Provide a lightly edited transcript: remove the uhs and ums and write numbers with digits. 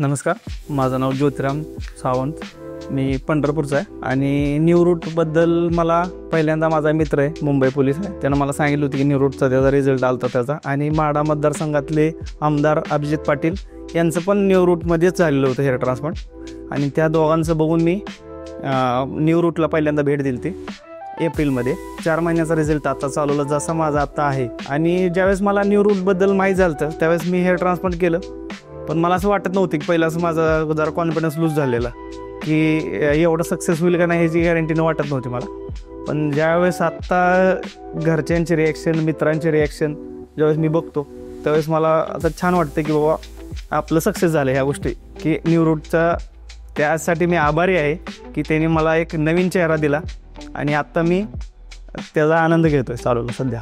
नमस्कार, माझं नाव ज्योतिराम सावंत. मी पंढरपूरचा आहे आणि न्यू रूटबद्दल मला पहिल्यांदा माझा मित्र आहे, मुंबई पोलीस आहे, त्यानं मला सांगितलं होतं की न्यू रूटचा त्याचा रिझल्ट आला होता त्याचा. आणि माढा मतदारसंघातले आमदार अभिजित पाटील यांचं पण न्यू रूटमध्येच झालेलं होतं हेअर ट्रान्सप्लांट. आणि त्या दोघांचं बघून मी न्यू रूटला पहिल्यांदा भेट दिली ती एप्रिलमध्ये. 4 महिन्याचा रिझल्ट आता चालवला जसा माझा आत्ता आहे. आणि ज्यावेळेस मला न्यू रूटबद्दल माहीत झालं होतं त्यावेळेस मी हेअर ट्रान्सप्लांट केलं, पण मला असं वाटत नव्हतं की पहिलं असं माझा जरा कॉन्फिडन्स लूज झालेला की एवढं सक्सेस होईल का नाही ह्याची गॅरंटीनं वाटत नव्हती मला. पण ज्यावेळेस आत्ता घरच्यांचे रिॲक्शन, मित्रांचे रिॲक्शन ज्यावेळेस मी बघतो त्यावेळेस मला आता छान वाटतं की बाबा आपलं सक्सेस झालं ह्या गोष्टी, की न्यू रूटचा त्यासाठी मी आभारी आहे की त्याने मला एक नवीन चेहरा दिला आणि आत्ता मी त्याचा आनंद घेतो आहे चालवलं सध्या.